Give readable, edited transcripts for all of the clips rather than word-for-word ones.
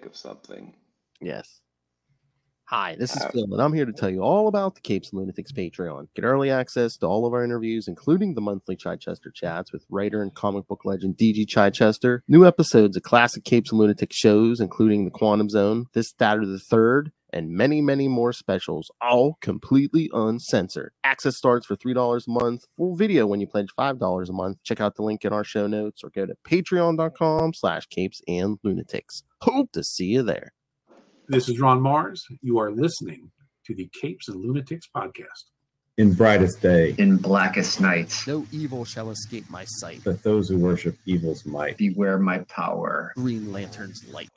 of something. Yes. Hi, this is Phil, and I'm here to tell you all about the Capes and Lunatics Patreon. Get early access to all of our interviews, including the monthly Chichester chats with writer and comic book legend DG Chichester, new episodes of classic Capes and Lunatics shows, including The Quantum Zone, This, That, or the Third, and many, many more specials, all completely uncensored. Access starts for $3 a month, full video when you pledge $5 a month. Check out the link in our show notes or go to patreon.com/capesandlunatics. Hope to see you there. This is Ron Mars. You are listening to the Capes and Lunatics podcast. In brightest day, in blackest night, no evil shall escape my sight, but those who worship evil's might. Beware my power. Green Lanterns light.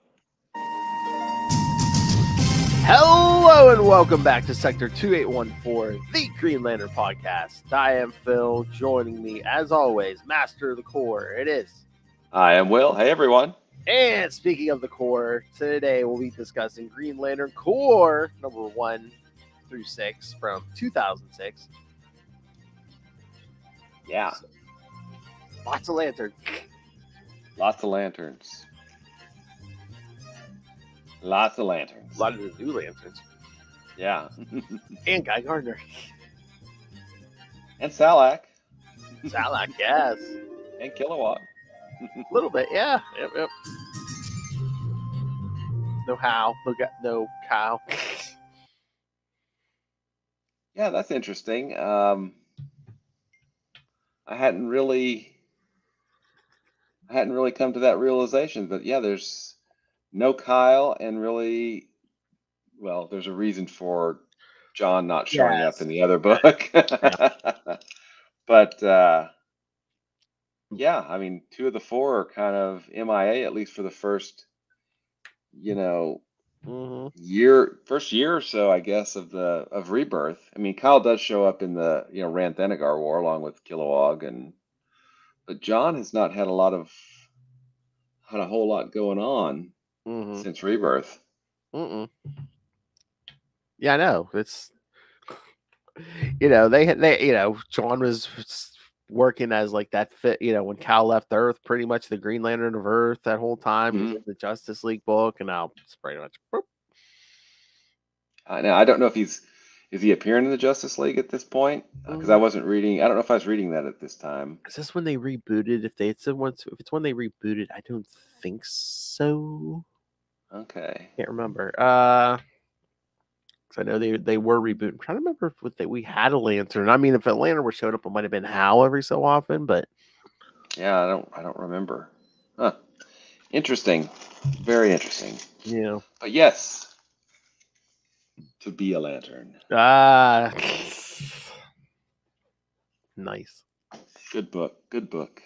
Hello and welcome back to Sector 2814, the Green Lantern podcast. I am Phil. Joining me, as always, Master of the Core. It is. I am Will. Hey, everyone. And speaking of the core, today we'll be discussing Green Lantern Core number 1 through 6 from 2006. Yeah. So, lots of lanterns. Lots of lanterns. Lots of lanterns. A lot of the new lanterns. Yeah. And Guy Gardner. And Salaak. Salaak, yes. And Kilowog. A little bit, yeah. Yep. No how, no cow. Yeah, that's interesting. I hadn't really come to that realization, but yeah, there's no Kyle, and really, well, there's a reason for John not showing up in the other book. But yeah, I mean, 2 of the 4 are kind of MIA, at least for the first, first year or so, I guess, of Rebirth. I mean, Kyle does show up in the Ranthanagar War along with Kilowog, but John has not had a whole lot going on since Rebirth. Yeah, I know. It's they John was working as like that fit, when Cal left Earth, pretty much the Green Lantern of Earth that whole time. He was in the Justice League book, and now it's pretty much. Now I don't know if is he appearing in the Justice League at this point? Because I wasn't reading. I don't know if I was reading that at this time. Is this when they rebooted? If it's when they rebooted, I don't think so. Okay, Can't remember. Because I know they were rebooting. I'm trying to remember if we had a lantern. I mean, if a lantern were showed up, it might have been Hal every so often, but yeah, I don't remember. Huh. Interesting, very interesting. Yeah, but yes, to be a lantern. Nice. Good book. Good book.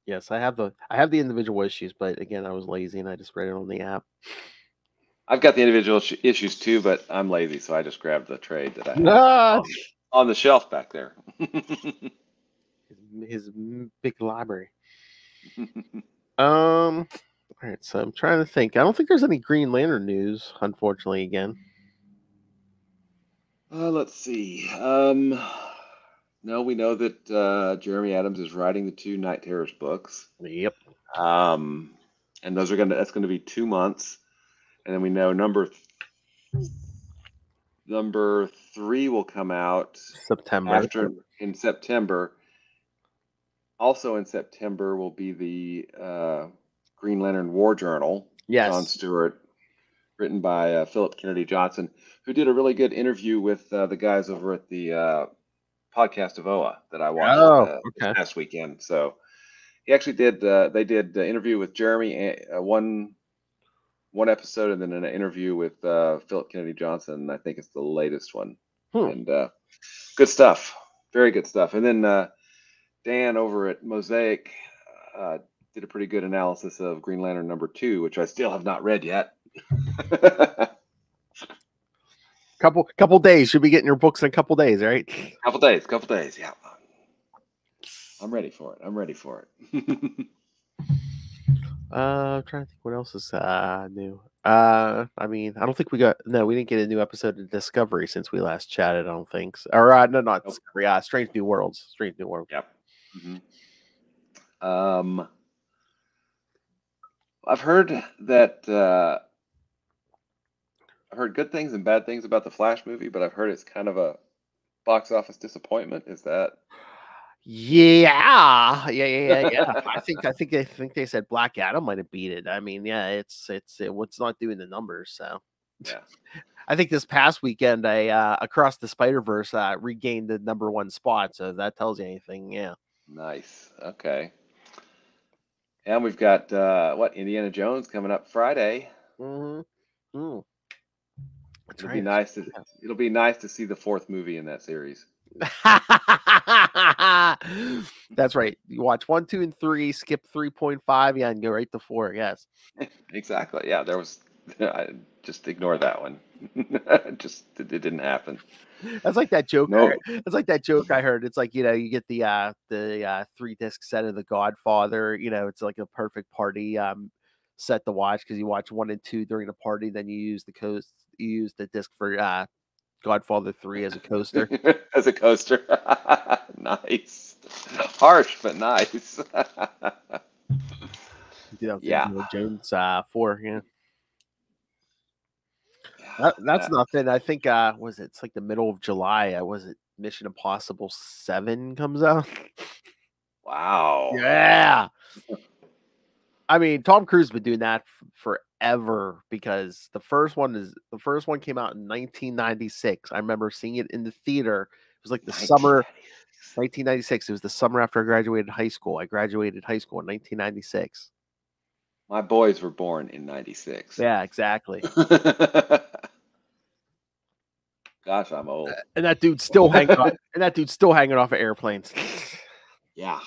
Yes, I have the individual issues, but again, I was lazy and I just read it on the app. I've got the individual issues too, but I'm lazy, so I just grabbed the trade that I had on the shelf back there. his big library. All right, so I'm trying to think. I don't think there's any Green Lantern news, unfortunately. Again, let's see. No, we know that Jeremy Adams is writing the 2 Night Terrors books. Yep. And that's going to be 2 months. And then we know number 3 will come out in September. Also in September will be the Green Lantern War Journal. Yes. John Stewart, written by Philip Kennedy Johnson, who did a really good interview with the guys over at the podcast of OA that I watched this past weekend. So he actually did. They did the interview with Jeremy, one episode, and then an interview with Philip Kennedy Johnson. I think it's the latest one. And good stuff, very good stuff. And then Dan over at Mosaic did a pretty good analysis of Green Lantern number 2, which I still have not read yet. Couple days. Should be getting your books in a couple days, right? Couple days. Yeah. I'm ready for it. I'm trying to think what else is new. I mean, I don't think we didn't get a new episode of Discovery since we last chatted. I don't think so. Or not Discovery. Strange New Worlds. Yep. Mm-hmm. I've heard that I've heard good things and bad things about the Flash movie, but I've heard it's kind of a box office disappointment. Is that? Yeah. I think they said Black Adam might have beat it. I mean, yeah, it's what's not doing the numbers. So Yeah. I think this past weekend, Across the Spider-Verse regained the '1 spot. So if that tells you anything, yeah. Nice. Okay. And we've got Indiana Jones coming up Friday. Mm-hmm. Mm. It'll be nice to see the fourth movie in that series. That's right. You watch 1, 2, and 3, skip 3.5, and go right to 4. Yes. Exactly. Yeah, there was. I just ignore that one. It didn't happen. That's like that joke. No. That's like that joke I heard. It's like, you get the 3-disc set of The Godfather. It's like a perfect party set to watch because you watch 1 and 2 during the party, then you use the disc for Godfather 3 as a coaster. As a coaster. Nice. Harsh, but nice. Yeah. Jones 4, yeah. That's nothing. I think it's like the middle of July. Was it Mission Impossible 7 comes out? Wow. Yeah. I mean, Tom Cruise has been doing that forever because the first one came out in 1996. I remember seeing it in the theater. It was like the summer 1996. It was the summer after I graduated high school. I graduated high school in 1996. My boys were born in 96. Yeah, exactly. Gosh, I'm old. And that dude's still hanging off. And that dude's still hanging off of airplanes. Yeah.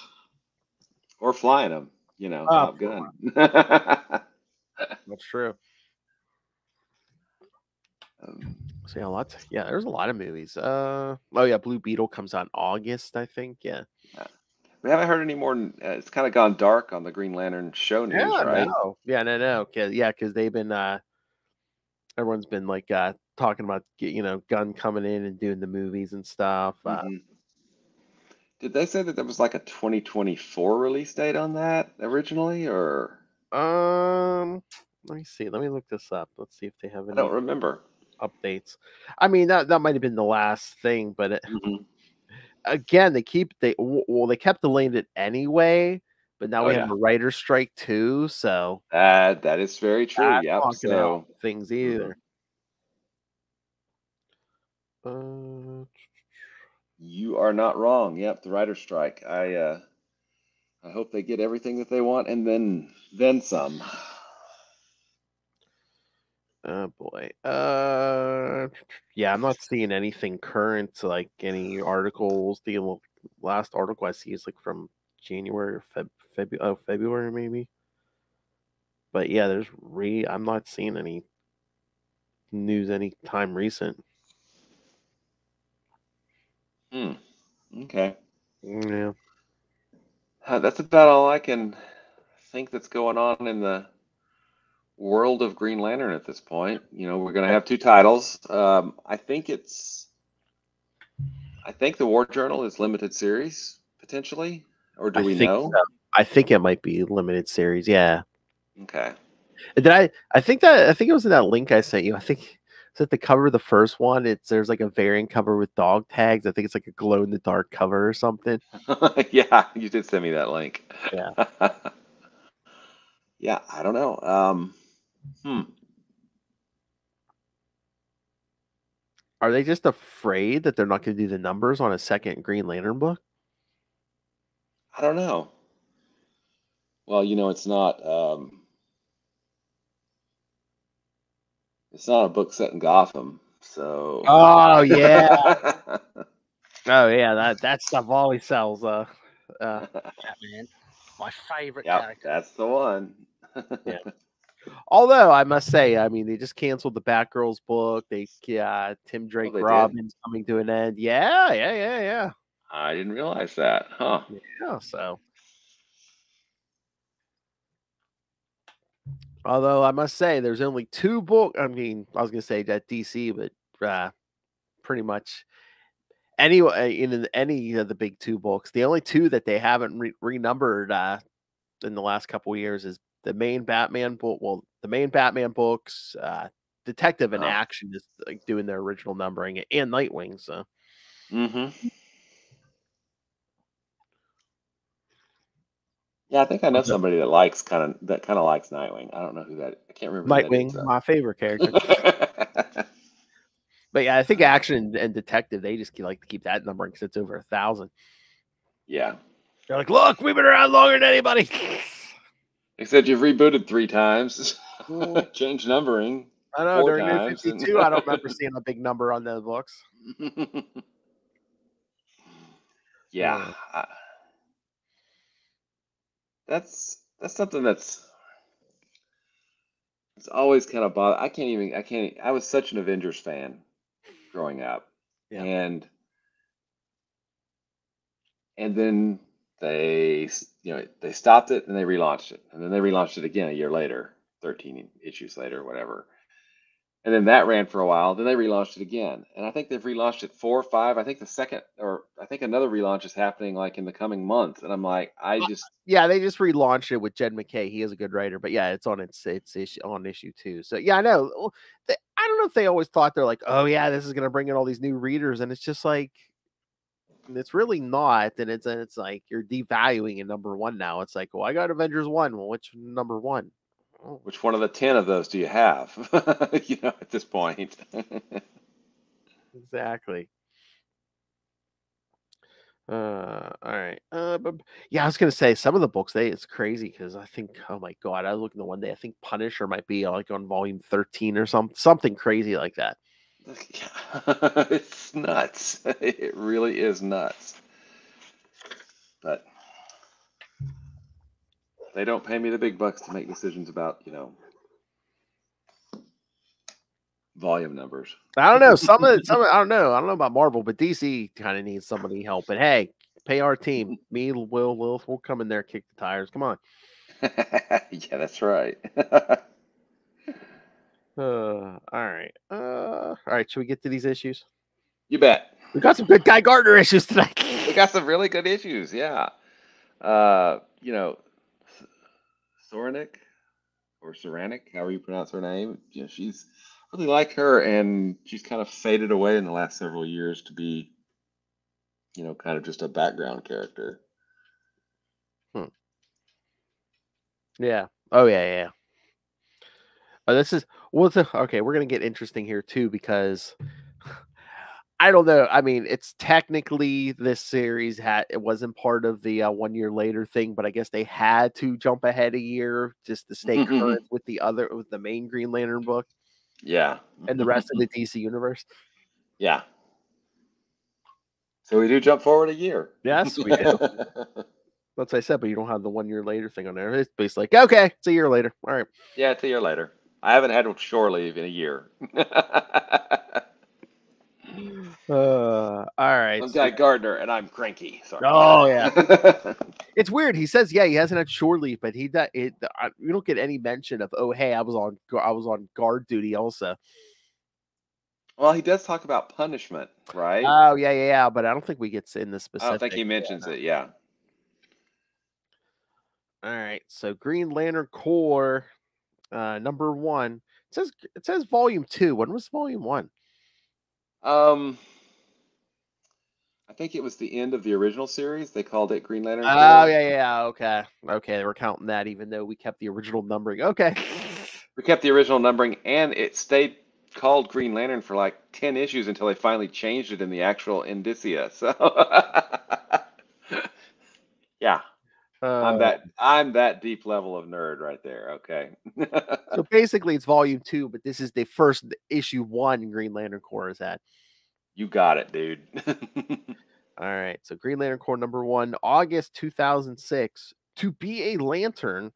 Or flying them, Top Gun. That's true. So there's a lot of movies. Blue Beetle comes out in August, I think. Yeah. We haven't heard any more. It's kind of gone dark on the Green Lantern show news, right? No. Yeah, no. Because they've been everyone's been like talking about Gunn coming in and doing the movies and stuff. Did they say that there was like a 2024 release date on that originally, or? Let me see. Let me look this up. Let's see if they have any. I don't remember updates. I mean, that might have been the last thing, but again, they kept delaying it anyway. But now we have a writer's strike too, so that is very true. Yeah, so things either. You are not wrong. Yep, the writer's strike. I hope they get everything that they want and then some. Oh boy. Yeah, I'm not seeing anything current, like any articles. The last article I see is like from January or February maybe. But yeah, I'm not seeing any news anytime recent. Okay. Yeah. That's about all I can think that's going on in the world of Green Lantern at this point. We're going to have 2 titles. I think the War Journal is limited series potentially, or do we know? So. I think it might be limited series. Yeah. Okay. I think it was in that link I sent you. I think it's at the cover of the first one. There's like a variant cover with dog tags. I think it's like a glow in the dark cover or something. Yeah, you did send me that link. Yeah. Yeah, I don't know. Are they just afraid that they're not going to do the numbers on a second Green Lantern book? I don't know. Well, it's not. It's not a book set in Gotham, so. Oh yeah. Oh yeah, that stuff always sells. Batman, my favorite character. That's the one. Yeah. Although I must say, I mean, they just canceled the Batgirls book. Tim Drake Robin's coming to an end. Yeah. I didn't realize that, huh? Yeah. So. Although I must say, there's only 2 books. I mean, I was going to say that DC, but pretty much anyway, in any of the big 2 books, the only 2 that they haven't renumbered in the last couple of years is the main Batman book. Well, the main Batman books, Detective and Action is like doing their original numbering, and Nightwing. So, yeah, I think I know somebody that kind of likes Nightwing. I don't know who that. I can't remember. Nightwing, who that is, my favorite character. But yeah, I think Action and Detective, they just like to keep that numbering because it's over 1,000. Yeah. They're like, look, we've been around longer than anybody. They said you've rebooted 3 times, changed numbering. I know, 4 during New times. 52, I don't remember seeing a big number on those books. Yeah. That's something it's always kind of bothered. I was such an Avengers fan growing up. Yeah. And then they stopped it and they relaunched it. And then they relaunched it again a year later, 13 issues later, whatever. And then that ran for a while. Then they relaunched it again. And I think they've relaunched it 4 or 5. I think I think another relaunch is happening like in the coming month. And I'm like, yeah, they just relaunched it with Jed McKay. He is a good writer, but yeah, it's on issue 2. So yeah, I know. I don't know if they always thought they're like, oh yeah, this is gonna bring in all these new readers, and it's just like it's really not. And it's like you're devaluing a number 1 now. It's like, well, I got Avengers 1. Well, which number 1? Oh. Which one of the 10 of those do you have? At this point. Exactly. All right. But yeah, I was gonna say some of the books it's crazy because I think, oh my god, I was looking the one day. I think Punisher might be like on volume 13 or something crazy like that. Yeah. It's nuts. It really is nuts. But they don't pay me the big bucks to make decisions about, volume numbers. I don't know. I don't know. I don't know about Marvel, but DC kind of needs somebody help. But hey, pay our team. Me, we'll come in there, kick the tires. Come on. Yeah, that's right. All right. All right. Should we get to these issues? You bet. We got some good Guy Gardner issues tonight. We got some really good issues. Yeah. Soranik or Soranik, however you pronounce her name. She's really like her, and she's kind of faded away in the last several years to be, kind of just a background character. Yeah. Oh yeah. This is okay. We're gonna get interesting here too because I don't know. I mean, it's technically this series it wasn't part of the 1 year later thing, but I guess they had to jump ahead a year just to stay current with the main Green Lantern book. Yeah. And the rest of the DC universe. Yeah. So we do jump forward a year. Yes, we do. That's what I said, but you don't have the 1 year later thing on there. It's basically like, okay, it's a year later. All right. Yeah, it's a year later. I haven't had shore leave in a year. All right. I'm Guy Gardner, and I'm cranky. Sorry. Oh yeah. It's weird. He says, yeah, he hasn't had shore leave, but we don't get any mention of, oh, hey, I was on guard duty also. Well, he does talk about punishment, right? Oh yeah, but I don't think we get in the specific. I don't think he mentions it. Yeah. All right. So Green Lantern Corps, number 1. It says volume 2. When was volume 1? I think it was the end of the original series. They called it Green Lantern. Oh yeah. Okay. We're counting that, even though we kept the original numbering. Okay. We kept the original numbering, and it stayed called Green Lantern for like 10 issues until they finally changed it in the actual indicia. So yeah. I'm that deep level of nerd right there. Okay. So basically it's volume 2, but this is the first issue 1 Green Lantern Corps is at. You got it, dude. All right. So Green Lantern Corps number 1, August 2006. To Be a Lantern.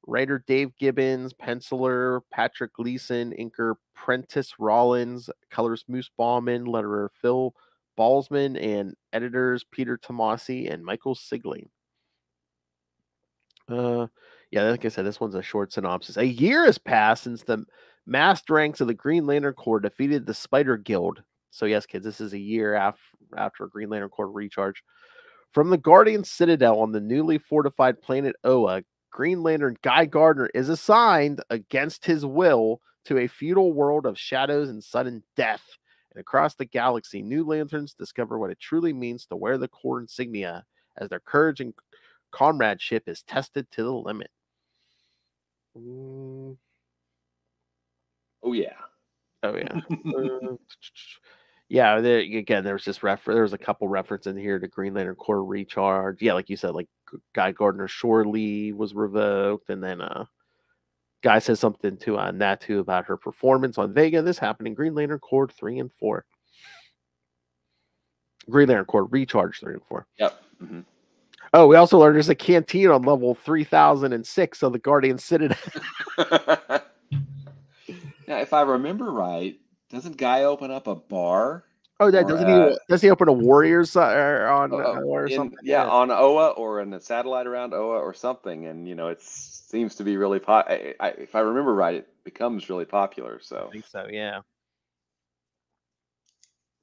Writer Dave Gibbons, penciler Patrick Gleason, inker Prentice Rollins, colors Moose Bauman, letterer Phil Balsman, and editors Peter Tomasi and Michael Sigling. Yeah, like I said, this one's a short synopsis. A year has passed since the massed ranks of the Green Lantern Corps defeated the Spider Guild. So yes, kids, this is a year after Green Lantern Corps recharge. From the Guardian Citadel on the newly fortified planet Oa, Green Lantern Guy Gardner is assigned against his will to a feudal world of shadows and sudden death. And across the galaxy, new lanterns discover what it truly means to wear the Corps insignia as their courage and comradeship is tested to the limit. Oh, yeah. Oh, yeah. Yeah, again, there's a couple references in here to Green Lantern Corps recharge. Yeah, like you said, like Guy Gardner's shore leave was revoked, and then Guy says something to Natu about her performance on Vega. This happened in Green Lantern Corps 3 and 4. Green Lantern Corps recharge 3 and 4. Yep. Mm-hmm. Oh, we also learned there's a canteen on level 3006 of the Guardian Citadel. Now, if I remember right, doesn't Guy open up a bar? Oh, does he open a Warriors on or something? Yeah, on Oa or in a satellite around Oa or something, and it seems to be really if I remember right, it becomes really popular. So I think so, yeah.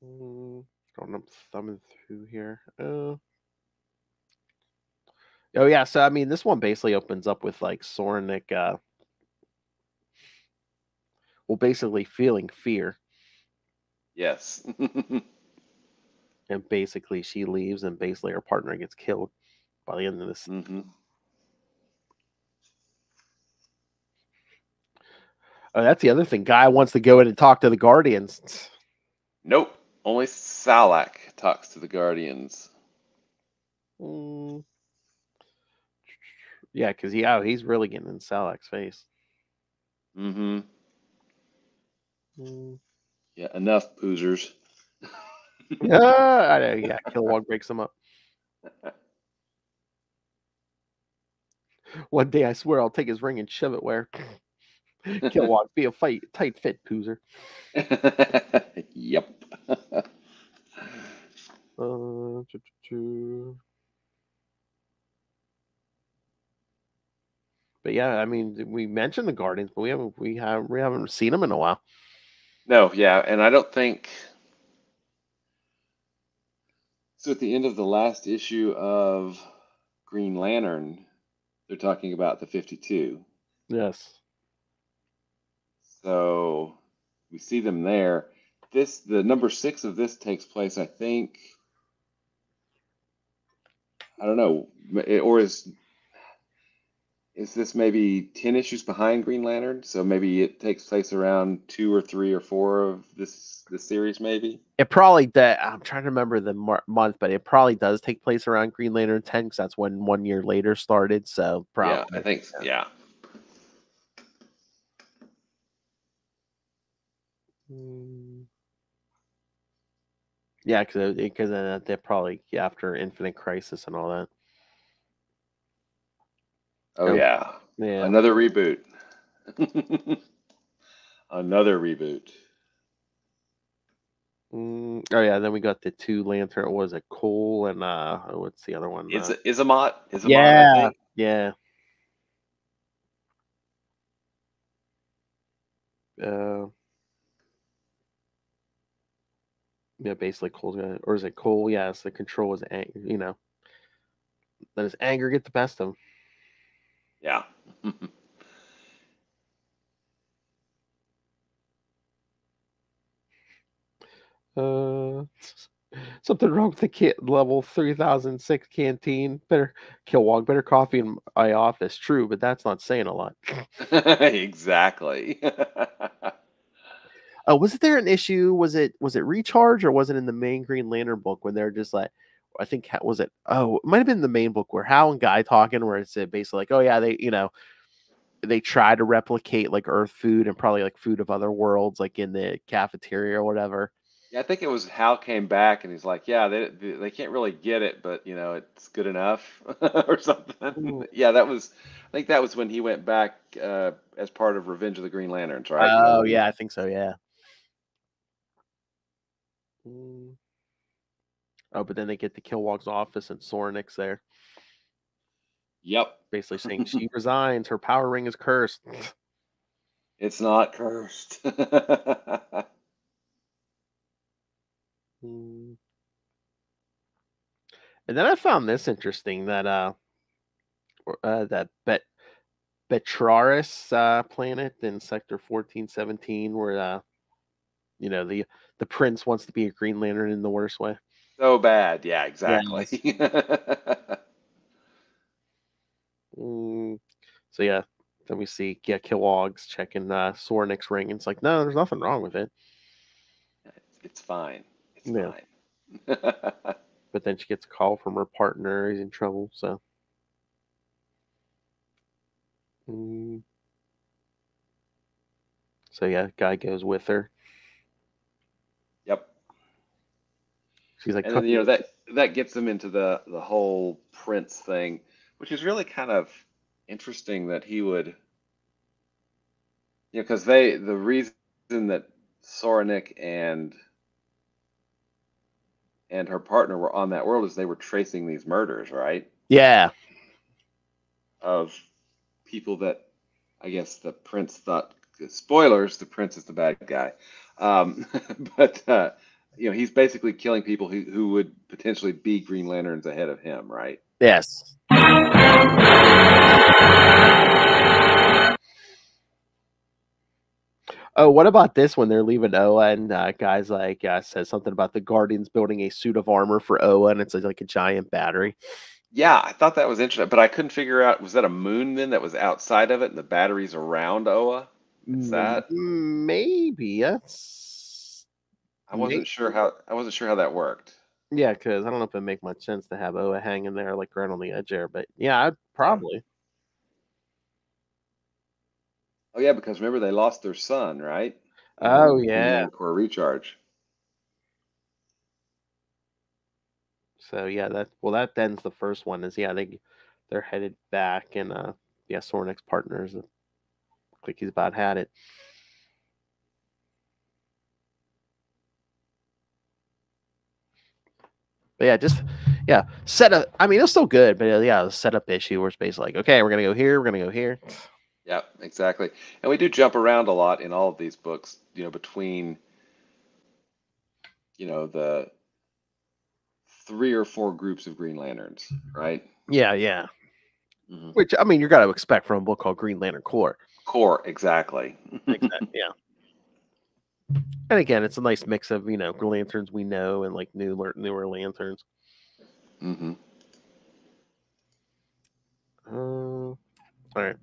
Going thumbing through here. Oh yeah, so I mean, this one basically opens up with like Soranik, basically feeling fear. Yes. And basically she leaves and basically her partner gets killed by the end of this. Mm-hmm. Oh, that's the other thing. Guy wants to go in and talk to the Guardians. Nope. Only Salaak talks to the Guardians. Yeah, because he's really getting in Salaak's face. Mm-hmm. Yeah, enough, poozers. I know. Yeah, Kilowog breaks him up. One day, I swear, I'll take his ring and shove it where. Kilowog, be a tight fit, poozer. Yep. But yeah, I mean, we mentioned the Guardians, but we haven't seen them in a while. No, yeah, and I don't think so. At the end of the last issue of Green Lantern, they're talking about the 52. Yes. So we see them there. The number 6 of this takes place, I think. I don't know, or is this maybe 10 issues behind Green Lantern? So maybe it takes place around 2 or 3 or 4 of this series, maybe. It probably does. I'm trying to remember the month, but it probably does take place around Green Lantern 10 because that's when 1 year later started. So probably. Yeah, I think so. Yeah. Yeah, because they're probably after Infinite Crisis and all that. Oh yeah. Another reboot. Another reboot. Oh yeah, then we got the 2 Lantern. What was it, Kol and what's the other one? Isamot. Yeah, I think. Yeah. Yeah, basically Kol's gonna, or is it Kol? Yes, the control is let his anger get the best of him. Yeah. Something wrong with the level 3006 canteen. Kilowog, better coffee in my office. True, but that's not saying a lot. Exactly. Oh, was there an issue? Was it Recharge, or was it in the main Green Lantern book when they're just like, I think was it? Oh, it might have been the main book where Hal and Guy talking, where it's basically like, oh yeah, they try to replicate like Earth food and probably like food of other worlds, like in the cafeteria or whatever. Yeah, I think it was Hal came back and he's like, yeah, they can't really get it, but it's good enough or something. Yeah, I think that was when he went back as part of Revenge of the Green Lanterns, right? Oh yeah, I think so. Yeah. Oh, but then they get to Kilowog's office and Soranik's there. Yep. Basically saying she resigns. Her power ring is cursed. It's not cursed. And then I found this interesting that Betraris planet in Sector 1417, where the prince wants to be a Green Lantern in the worst way. So bad, yeah, exactly. So yeah, then we see Kilowog's checking Soranik's ring, and it's like, no, there's nothing wrong with it. It's fine. It's fine. But then she gets a call from her partner. He's in trouble, so. So yeah, guy goes with her. Yep. She's like, and then, that gets them into the whole prince thing, which is really kind of interesting that he would, because the reason that Soranik and her partner were on that world is they were tracing these murders, right? Yeah. Of people that I guess the prince thought. Spoilers: the prince is the bad guy, but he's basically killing people who would potentially be Green Lanterns ahead of him, right? Yes. Oh, what about this when they're leaving Oa and guys like says something about the Guardians building a suit of armor for Oa, and it's like a giant battery. Yeah, I thought that was interesting, but I couldn't figure out, was that a moon then that was outside of it and the batteries around Oa? Is that? Maybe. That's. I wasn't sure how that worked. Yeah, because I don't know if it make much sense to have Oa hanging there like right on the edge there, but yeah, I'd probably. Oh yeah, because remember they lost their son, right? Oh yeah. Core recharge. So yeah, that ends the first one. Is they're headed back, and Soranik's partners look like he's about had it. But setup. I mean, it was still good, but the setup issue where it's basically like, okay, we're gonna go here, we're gonna go here. Yeah, exactly. And we do jump around a lot in all of these books, between the 3 or 4 groups of Green Lanterns, right? Yeah. Mm-hmm. Which, I mean, you're got to expect from a book called Green Lantern Corps. Exactly. Yeah. And again, it's a nice mix of, lanterns we know and like newer lanterns. Mm-hmm. All right.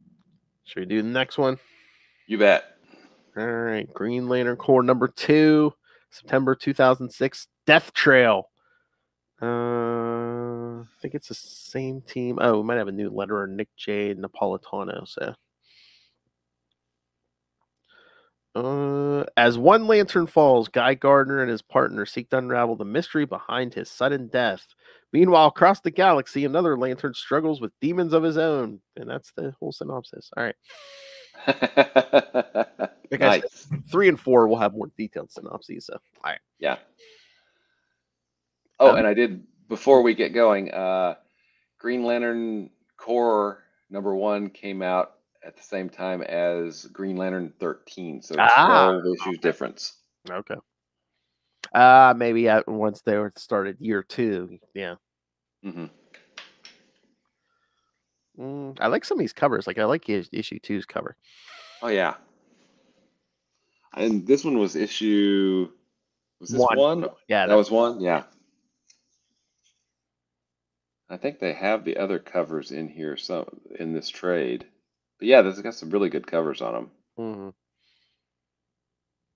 Should we do the next one? You bet. All right. Green Lantern Corps number 2, September 2006, Death Trail. I think it's the same team. Oh, we might have a new letterer, Nick J. Napolitano. So, as one lantern falls, Guy Gardner and his partner seek to unravel the mystery behind his sudden death. Meanwhile, across the galaxy, another lantern struggles with demons of his own, and that's the whole synopsis. All right. Nice. 3 and 4 will have more detailed synopses. So, all right. Yeah. Oh, and I did, before we get going, Green Lantern Corps number 1 came out at the same time as Green Lantern 13, so 12 issues difference. Okay. Maybe once they were started year 2, yeah. Mm-hmm. I like some of these covers. Like I like issue 2's cover. Oh yeah. And this one was issue. Was this 1? Yeah, that was 1. Yeah. I think they have the other covers in here, in this trade. But yeah, this has got some really good covers on them.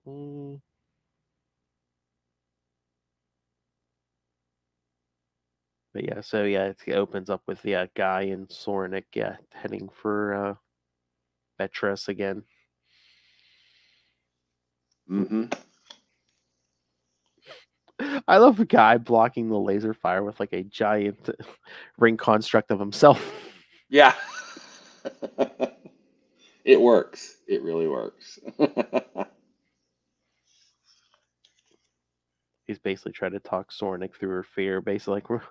Mm-hmm. But yeah, so yeah, it opens up with Guy and Soranik heading for Betraris again. Mm-hmm. I love a guy blocking the laser fire with like a giant ring construct of himself. Yeah. It works. It really works. He's basically trying to talk Soranik through her fear. Basically, like,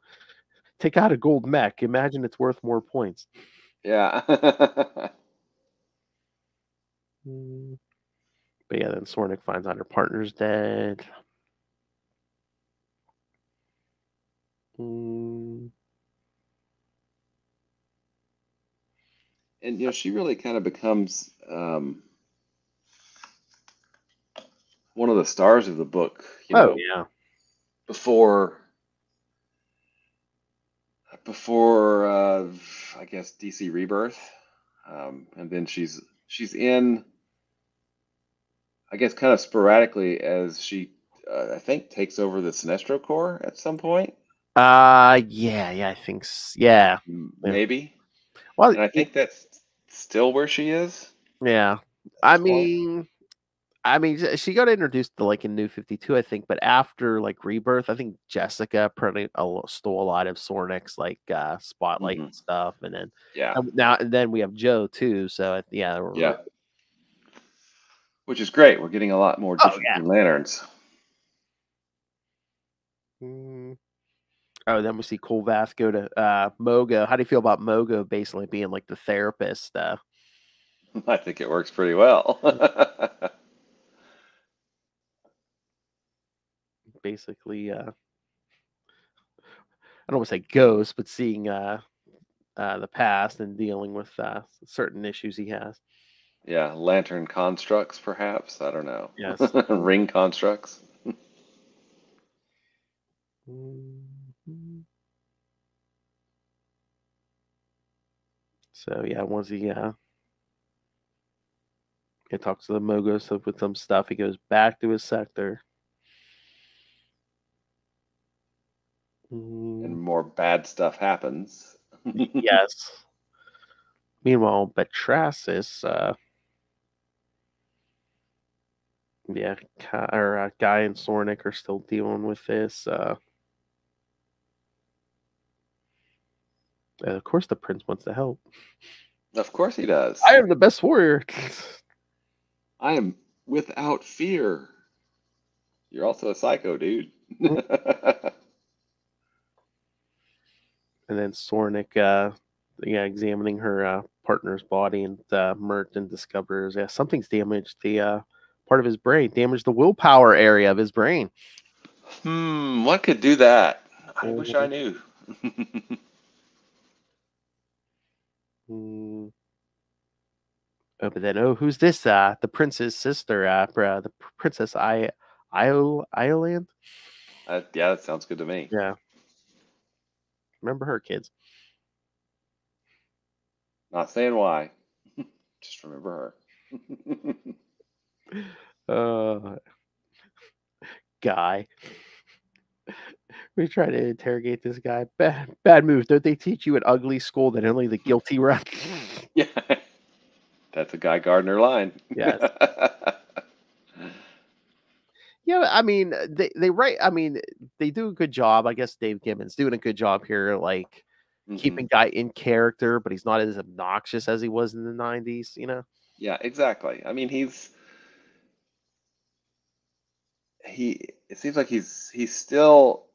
take out a gold mech. Imagine it's worth more points. Yeah. But yeah, then Soranik finds out her partner's dead. And she really kind of becomes one of the stars of the book. Yeah. Before I guess DC Rebirth, and then she's in, I guess, kind of sporadically as she I think takes over the Sinestro Corps at some point. Yeah, I think yeah, maybe. Well, and I think that's still where she is. Yeah, I mean, she got introduced to like in New 52, I think, but after like Rebirth, I think Jessica pretty stole a lot of Soranik's like spotlight and stuff, and then then we have Joe too. So yeah, which is great. We're getting a lot more different Green Lanterns. Oh, then we see Kol Vath go to Mogo. How do you feel about Mogo basically being like the therapist? I think it works pretty well. Basically, I don't want to say ghost, but seeing the past and dealing with certain issues he has. Yeah, lantern constructs, perhaps. I don't know. Yes. Ring constructs. So yeah, once he talks to the Mogos with some stuff, he goes back to his sector. And more bad stuff happens. Yes. Meanwhile, Betrasis, Guy and Soranik are still dealing with this. Of course, the prince wants to help. Of course he does. I am the best warrior. I am without fear. You're also a psycho, dude. And then Soranik, examining her partner's body, and Merton discovers something's damaged the part of his brain, damaged the willpower area of his brain. What could do that? I wish I knew. Oh, but then, who's this? The prince's sister, the Princess Ioland? Yeah, that sounds good to me. Yeah. Remember her, kids. Not saying why. Just remember her. Guy. We try to interrogate this guy. Bad move. Don't they teach you at ugly school that only the guilty run? Yeah. That's a Guy Gardner line. Yes. Yeah, I mean, they write. I mean, they do a good job. I guess Dave Gibbons doing a good job here, like keeping Guy in character, but he's not as obnoxious as he was in the 90s. Yeah, exactly. I mean, it seems like he's still,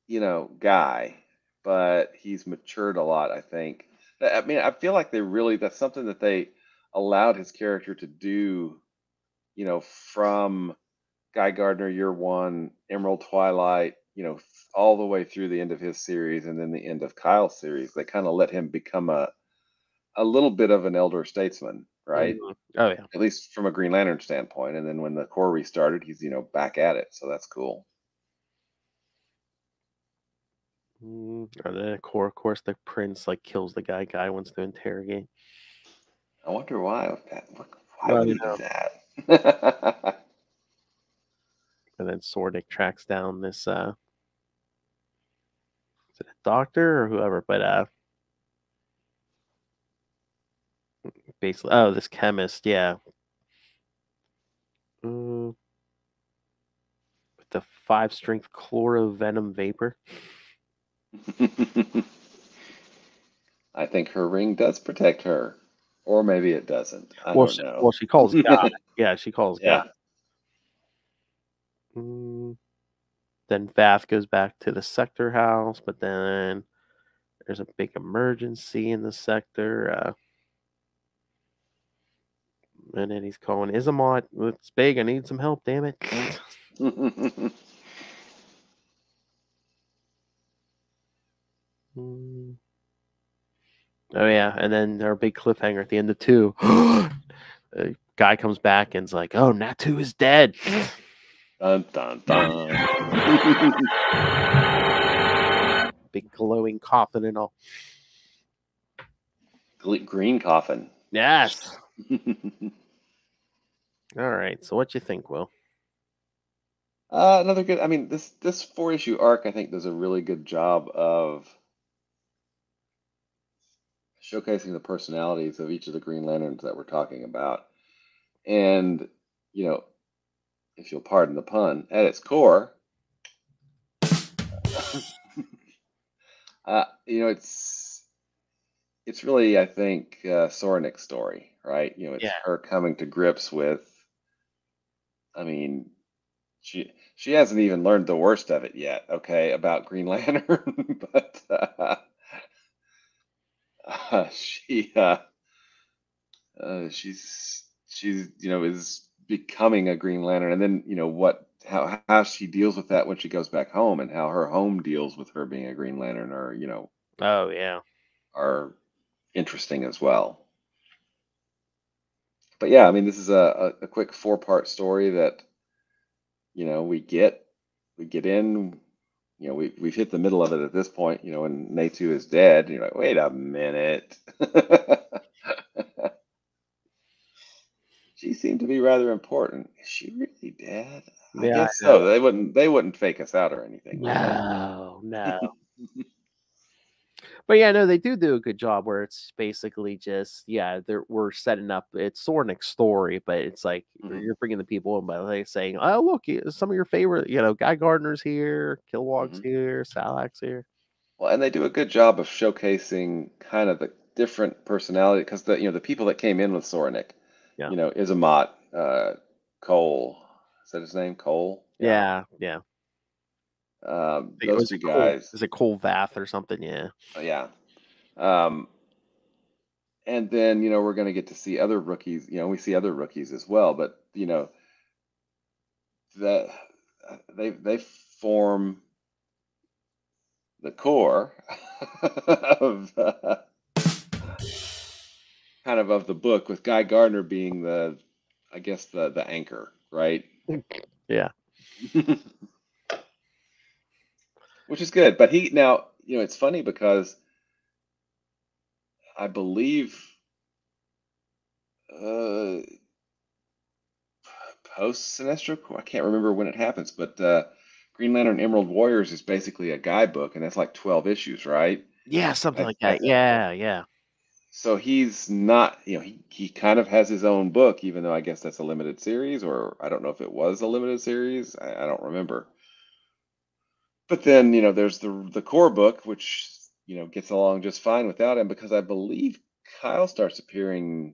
Guy, but he's matured a lot, I think. I mean, I feel like that's something that they allowed his character to do, from Guy Gardner Year One, Emerald Twilight, all the way through the end of his series and then the end of Kyle's series. They kind of let him become a little bit of an elder statesman, right? Oh yeah. At least from a Green Lantern standpoint. And then when the Corps restarted, he's back at it. So that's cool. Or the Corps, of course, the prince kills the Guy wants to interrogate. I wonder why. Why would he do that? And then Soranik tracks down this is it a doctor or whoever, but basically this chemist, yeah. With the 5-strength chlorovenom vapor. I think her ring does protect her. Or maybe it doesn't. I don't know. Well, she calls God. Yeah, she calls God. Then Vath goes back to the sector house, but then there's a big emergency in the sector. And then he's calling Isamot. It's big. I need some help, damn it. Oh yeah, and then our big cliffhanger at the end of 2. A guy comes back and's like, "Oh, Natu is dead." Dun dun dun. Big glowing coffin and all. Green coffin. Yes. All right. So what you think, Will? Another good. I mean, this 4-issue arc, I think, does a really good job of showcasing the personalities of each of the Green Lanterns that we're talking about. And, you know, if you'll pardon the pun, at its core, you know, it's really, I think, Soranik's story, right? You know, it's her coming to grips with. I mean, she hasn't even learned the worst of it yet, okay, about Green Lantern, but she's you know, is becoming a Green Lantern, and then you know how she deals with that when she goes back home, and how her home deals with her being a Green Lantern, or you know, are interesting as well. But yeah, I mean, this is a quick 4-part story that, you know, we get in, you know, we've hit the middle of it at this point, you know, when Natu is dead, you're like, wait a minute. She seemed to be rather important. Is she really dead? I guess so. They wouldn't fake us out or anything. No. But yeah, no, they do a good job where it's basically just, we're setting up, it's Soranik's story, but it's like you're bringing the people in by like saying, oh, look, some of your favorite, you know, Guy Gardner's here, Kilowog's here, Salaak's here. Well, and they do a good job of showcasing kind of the different personality, because the people that came in with Soranik, you know, Isamot Kol, is that his name? Kol? Yeah. Those two guys. Is it Cole Vath or something? Yeah. Yeah. And then, you know, we're going to get to see other rookies. You know, we see other rookies as well, but you know, that they form the core of kind of the book, with Guy Gardner being the anchor, right? Yeah. Which is good, but now, you know, it's funny because I believe post Sinestro, I can't remember when it happens, but Green Lantern Emerald Warriors is basically a guidebook, and that's like 12 issues, right? Yeah, something like that. Yeah. So he's not, you know, he kind of has his own book, even though I guess that's a limited series, or I don't know if it was a limited series. I don't remember. But then, you know, there's the core book, which, you know, gets along just fine without him, because I believe Kyle starts appearing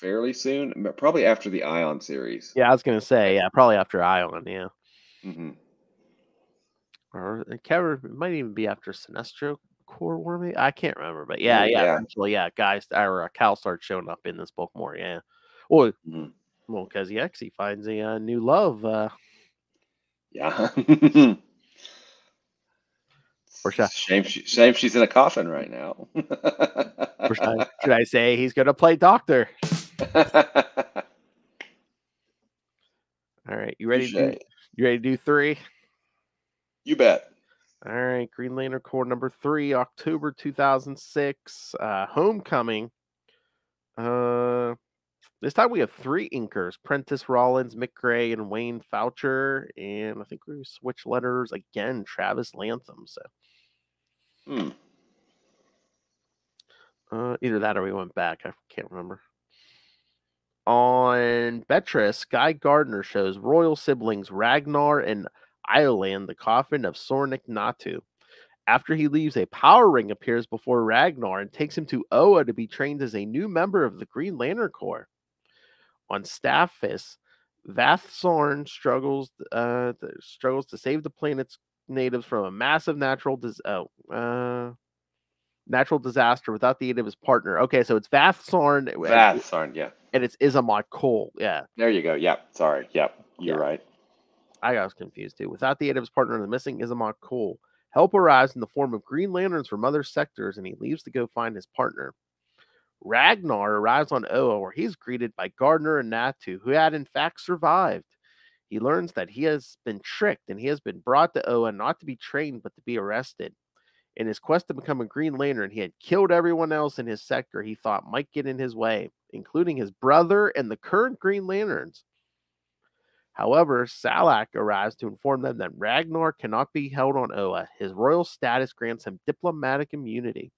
fairly soon, probably after the Ion series. Yeah, I was gonna say, probably after Ion, yeah. Or it might even be after Sinestro Core War, maybe? I can't remember, but eventually, guys, Cal starts showing up in this book more, yeah. Well, because he actually finds a new love. Yeah. Or shame she's in a coffin right now. Or should I say he's going to play doctor? All right, you ready to do 3? You bet. All right, Green Lantern Corps number 3, October 2006, Homecoming. This time we have 3 inkers: Prentice Rollins, Mick Gray, and Wayne Foucher. And I think we switch letters again, Travis Lantham. So, either that or we went back. I can't remember. On Betrus, Guy Gardner shows royal siblings Ragnar and Iolan the coffin of Soranik Natu. After he leaves, a power ring appears before Ragnar and takes him to Oa to be trained as a new member of the Green Lantern Corps. On Staffis, Vath Sarn struggles to save the planet's natives from a massive natural disaster without the aid of his partner. Okay, so it's Vath Sarn. Vath Sarn, yeah. And it's Isamot Kol, yeah. There you go. Yep. Sorry. Yep. You're right. I was confused too. Without the aid of his partner, the missing Isamot Kol Help arrives in the form of Green Lanterns from other sectors, and he leaves to go find his partner. Ragnar arrives on Oa, where he's greeted by Gardner and Natu, who had in fact survived. He learns that he has been tricked and he has been brought to Oa not to be trained but to be arrested. In his quest to become a Green Lantern, he had killed everyone else in his sector he thought might get in his way, including his brother and the current Green Lanterns. However, Salaak arrives to inform them that Ragnar cannot be held on Oa. His royal status grants him diplomatic immunity.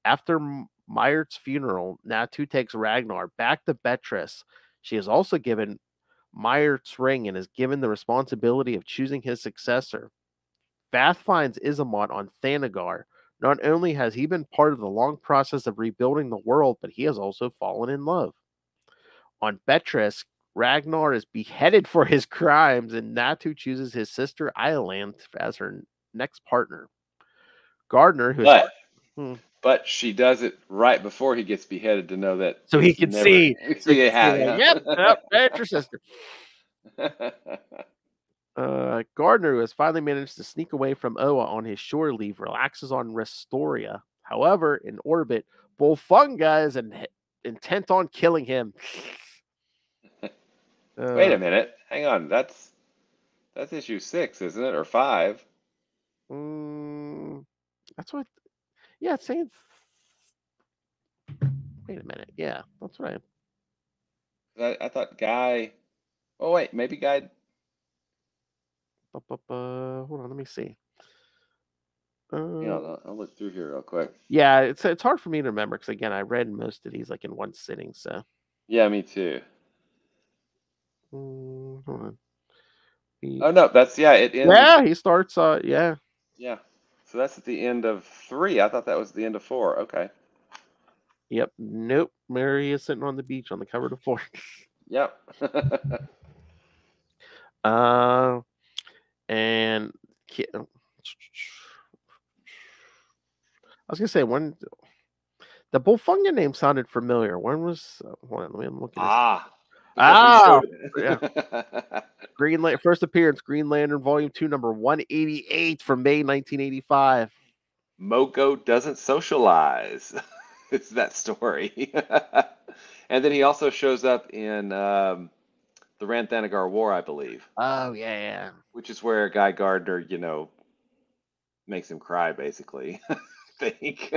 After Meyert's funeral, Natu takes Ragnar back to Beatrice. She is also given Meyert's ring and is given the responsibility of choosing his successor. Vath finds Isamot on Thanagar. Not only has he been part of the long process of rebuilding the world, but he has also fallen in love. On Beatrice, Ragnar is beheaded for his crimes, and Natu chooses his sister Ireland as her next partner. Gardner, but she does it right before he gets beheaded to know that, so he can see. Yep, that's your sister. Gardner, who has finally managed to sneak away from Oa on his shore leave, relaxes on Restoria. However, in orbit, Bolfunga is intent on killing him. Wait a minute. Hang on. That's issue 6, isn't it? Or 5? That's what... Yeah, it's saying... Wait a minute. Yeah, that's right. I thought Guy... Oh, wait. Maybe Guy... Hold on, let me see. I'll look through here real quick. Yeah, it's hard for me to remember because, again, I read most of these like in one sitting, so... Yeah, me too. Hold on. Oh, no, that's... Yeah, it ends... Yeah, he starts... Yeah. Yeah. So that's at the end of 3. I thought that was the end of 4. Okay. Yep. Nope. Mary is sitting on the beach on the cover of 4. Yep. And I was gonna say when the Bolfunga name sounded familiar. When was? Hold on, let me look at Yeah. Green Lantern first appearance, Green Lantern Volume 2, number 188 from May 1985. Moko doesn't socialize. It's that story. And then he also shows up in the Ranthanagar War, I believe. Oh yeah. Which is where Guy Gardner, makes him cry, basically. I think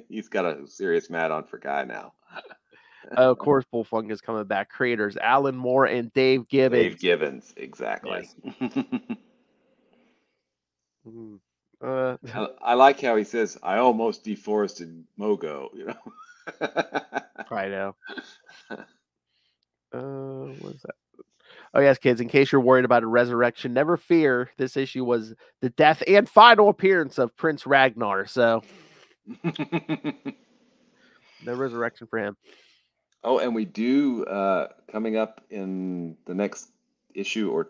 he's got a serious mad on for Guy now. Of course, Bolfunga's coming back. Creators Alan Moore and Dave Gibbons. Dave Gibbons, exactly. Yes. I like how he says, "I almost deforested Mogo." I know. What is that? Oh yes, kids. In case you're worried about a resurrection, never fear. This issue was the death and final appearance of Prince Ragnar. So no resurrection for him. Oh, and we do coming up in the next issue,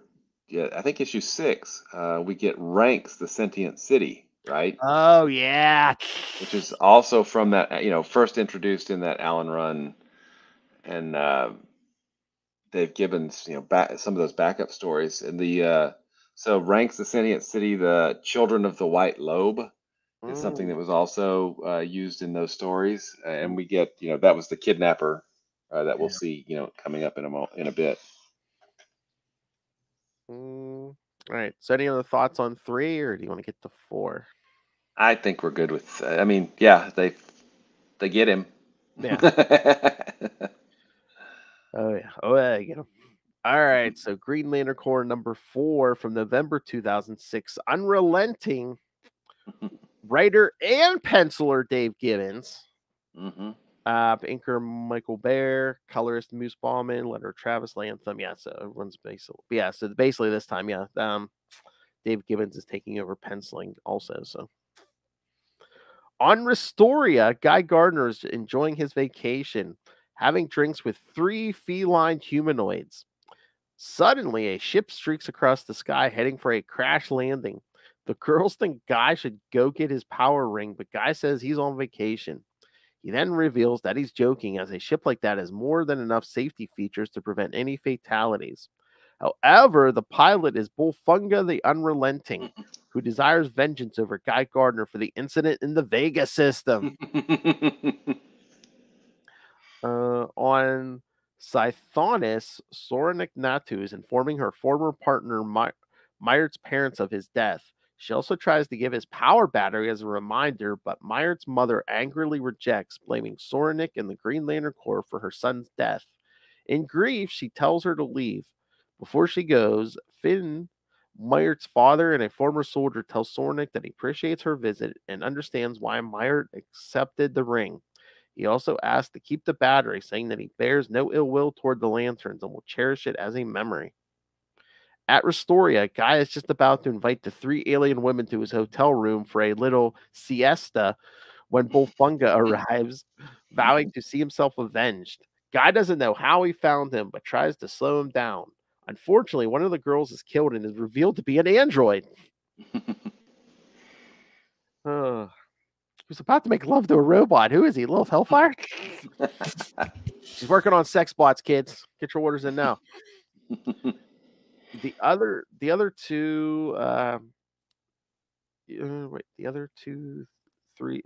I think issue 6. We get Ranks, the Sentient City, right? Oh yeah, which is also from that first introduced in that Allen run, and Dave Gibbons, some of those backup stories, and so Ranks, the Sentient City, the Children of the White Lobe. Is something that was also used in those stories, and we get that was the kidnapper that we'll see coming up in a bit. All right. So, any other thoughts on 3, or do you want to get to 4? I think we're good with. They get him. Yeah. Oh yeah, you get him. All right. So, Green Lantern Corps number 4 from November 2006, Unrelenting. Writer and penciler Dave Gibbons. Inker Michael Baer, colorist Moose Ballman, letter Travis Lantham. Yeah, so everyone's basically this time, Dave Gibbons is taking over penciling also. So on Restoria, Guy Gardner is enjoying his vacation, having drinks with 3 feline humanoids. Suddenly, a ship streaks across the sky, heading for a crash landing. The girls think Guy should go get his power ring, but Guy says he's on vacation. He then reveals that he's joking, as a ship like that has more than enough safety features to prevent any fatalities. However, the pilot is Bolfunga the Unrelenting. who desires vengeance over Guy Gardner for the incident in the Vega system. On Scythonis, Soranik Natu is informing her former partner Meyert's parents of his death. She also tries to give his power battery as a reminder, but Meyert's mother angrily rejects, blaming Soranik and the Green Lantern Corps for her son's death. In grief, she tells her to leave. Before she goes, Finn, Meyert's father and a former soldier, tells Soranik that he appreciates her visit and understands why Meyert accepted the ring. He also asks to keep the battery, saying that he bears no ill will toward the lanterns and will cherish it as a memory. At Restoria, Guy is just about to invite the 3 alien women to his hotel room for a little siesta when Bolfunga arrives, vowing to see himself avenged. Guy doesn't know how he found him, but tries to slow him down. Unfortunately, one of the girls is killed and is revealed to be an android. Who's about to make love to a robot. Who is he? Lilith Hellfire? She's working on sex bots, kids. Get your orders in now. The other two,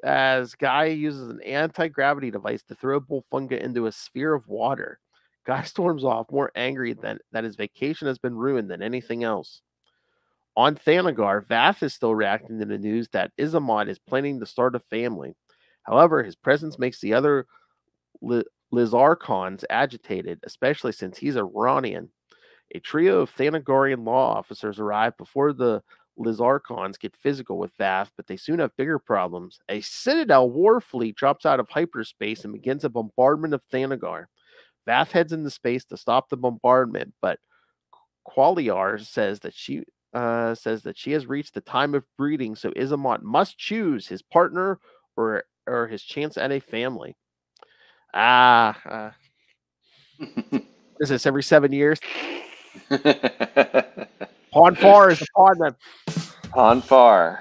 as Guy uses an anti-gravity device to throw Bolfunga into a sphere of water. Guy storms off, more angry that his vacation has been ruined than anything else. On Thanagar, Vath is still reacting to the news that Isamot is planning to start a family. However, his presence makes the other Lizarchons agitated, especially since he's a Ronian. A trio of Thanagarian law officers arrive before the Lizarchons get physical with Vath, but they soon have bigger problems. A Citadel war fleet drops out of hyperspace and begins a bombardment of Thanagar. Vath heads into space to stop the bombardment, but Qualiar says that she has reached the time of breeding, so Isamot must choose his partner or his chance at a family. Is this every 7 years? Ponfar is upon them. Ponfar.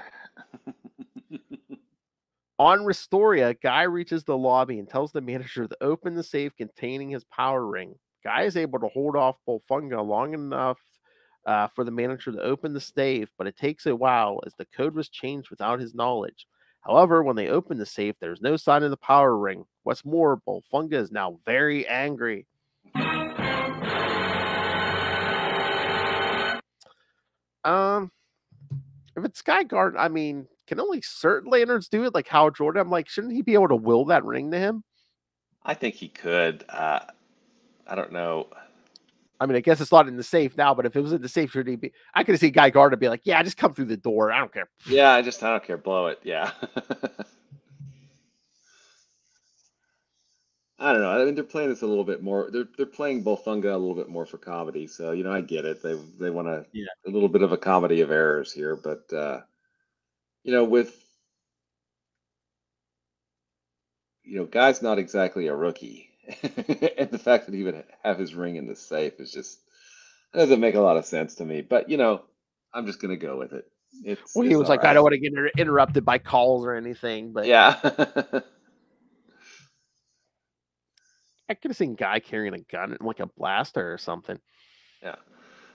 On Restoria, Guy reaches the lobby and tells the manager to open the safe containing his power ring. Guy is able to hold off Bolfunga long enough for the manager to open the safe, but it takes a while as the code was changed without his knowledge. However, when they open the safe, there's no sign of the power ring. What's more, Bolfunga is now very angry. If it's Guy Gardner, I mean, can only certain lanterns do it, like Hal Jordan? I'm like, shouldn't he be able to will that ring to him? I think he could. I don't know. I mean, I guess it's not in the safe now, but if it was in the safe, should he be? I could see Guy Gardner be like, yeah, just come through the door. I don't care. Yeah, I don't care. Blow it. Yeah. I don't know. I mean, they're playing this a little bit more. They're playing Bolfunga a little bit more for comedy. So, I get it. They want a little bit of a comedy of errors here, but with Guy's not exactly a rookie, and the fact that he would have his ring in the safe is just doesn't make a lot of sense to me. But I'm just gonna go with it. He was like, right. I don't want to get interrupted by calls or anything, but yeah. I could have seen Guy carrying a gun, like a blaster or something. Yeah.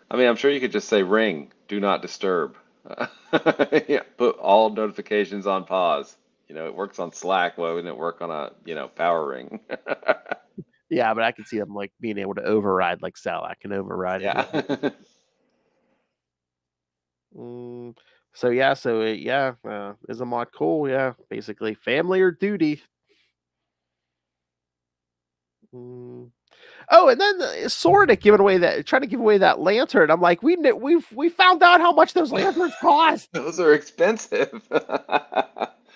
I mean, I'm sure you could just say ring, do not disturb. Yeah, put all notifications on pause. It works on Slack. Why wouldn't it work on a, power ring? Yeah, but I can see them like being able to override, like Salaak can override. Yeah. Isamot Kol, yeah, basically family or duty. Oh, and then Soranik trying to give away that lantern. I'm like, we found out how much those lanterns cost. Those are expensive.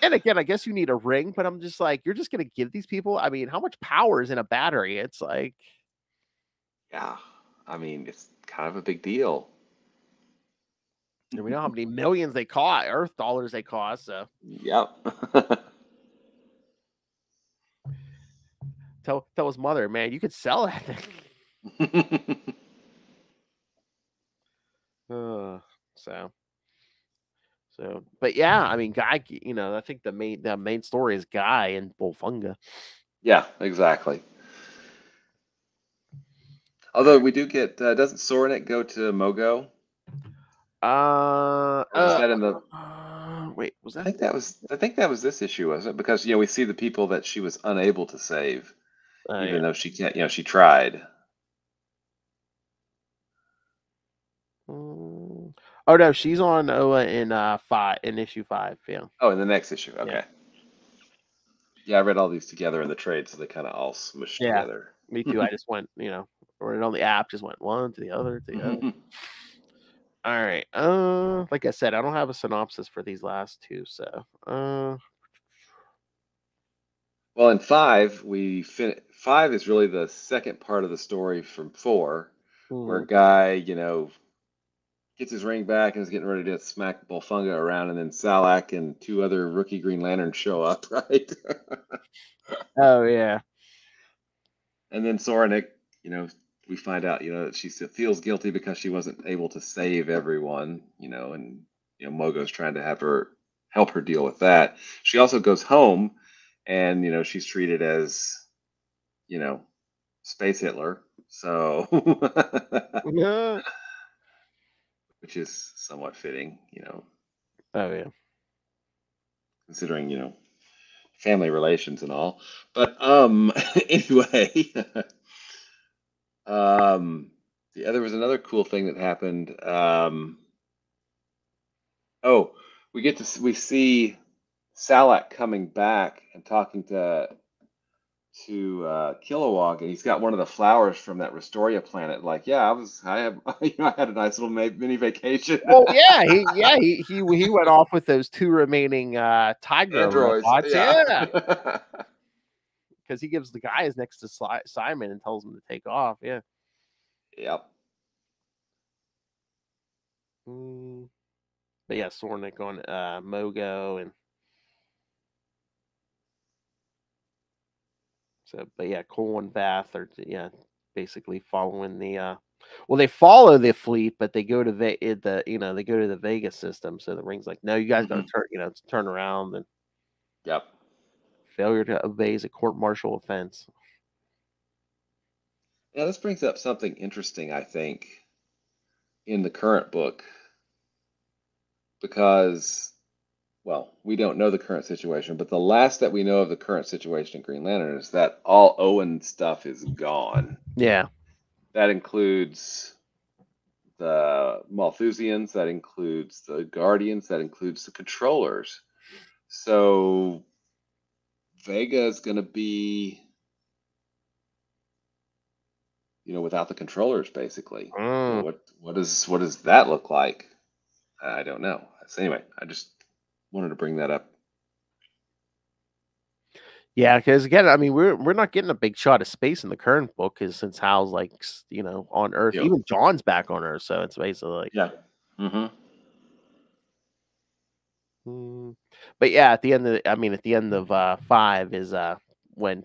And again, I guess you need a ring, but I'm just like, you're just gonna give these people. I mean, how much power is in a battery? It's like, yeah, I mean, it's kind of a big deal. And we know how many millions they cost, Earth dollars they cost. So, yep. Tell his mother, man, you could sell that thing. But yeah, I mean, Guy, I think the main story is Guy and Bolfunga. Yeah, exactly. Although we do get, doesn't Soranik go to Mogo? Was that in the? Wait, was that? I think that was this issue, wasn't it? Because we see the people that she was unable to save, even though she can't. She tried. Oh no, she's on Oa in issue 5. Yeah. Oh, in the next issue. Okay. Yeah, I read all these together in the trade, so they kind of all smushed together. Me too. I just went, or on the app, just went one to the other to the other. All right. Like I said, I don't have a synopsis for these last two, so. Well, in 5, 5 is really the second part of the story from 4, where Guy, gets his ring back and is getting ready to smack Bulfunga around, and then Salaak and 2 other rookie Green Lanterns show up, right? Oh, yeah. And then Soranik, we find out, that she feels guilty because she wasn't able to save everyone, and, Mogo's trying to help her deal with that. She also goes home, and, she's treated as, Space Hitler, so... Yeah. Which is somewhat fitting, Oh, yeah. Considering, family relations and all. But anyway, there was another cool thing that happened. We see Salaak coming back and talking to Kilowog, and he's got one of the flowers from that Restoria planet. Like, I had a nice little mini vacation. Well, he went off with those 2 remaining Tiger robots. Yeah, because he gives the guys next to Simon and tells him to take off. Yeah. Yep. But yeah, Soranik on Mogo and. So, but yeah, Kol and Vath are basically following the. Well, they follow the fleet, but they go to they go to the Vega system. So the ring's like, no, you guys got to turn around and. Yep. Failure to obey is a court-martial offense. Now this brings up something interesting, I think, in the current book, because. Well, we don't know the current situation, but the last that we know of the current situation in Green Lantern is that all Owen stuff is gone. Yeah. That includes the Malthusians, that includes the Guardians, that includes the Controllers. So Vega is going to be, without the Controllers, basically. What does that look like? I don't know. So anyway, I just wanted to bring that up. Yeah, because again, I mean, we're not getting a big shot of space in the current book, because since Hal's like on Earth, even John's back on Earth, so it's basically like But yeah, at the end of 5 is when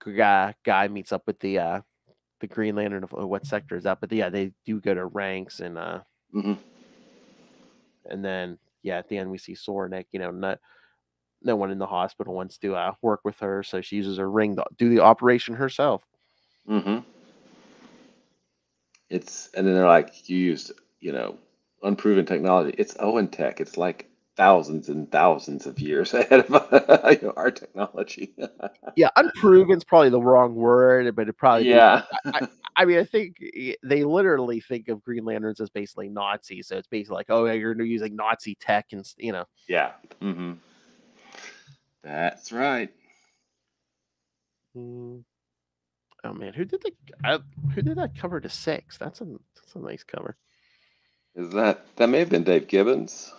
Guy meets up with the Green Lantern of what sector is that? But yeah, they do go to ranks and and then at the end we see Soranik. No one in the hospital wants to work with her, so she uses her ring to do the operation herself. And then they're like, you used unproven technology. It's Owen tech. It's like thousands and thousands of years ahead of our technology. Yeah, unproven is probably the wrong word, but it probably I think they literally think of Green Lanterns as basically Nazis, so it's basically like, oh, you're using Nazi tech, and Yeah. That's right. Oh man, who did that cover to 6? That's a nice cover. Is that may have been Dave Gibbons?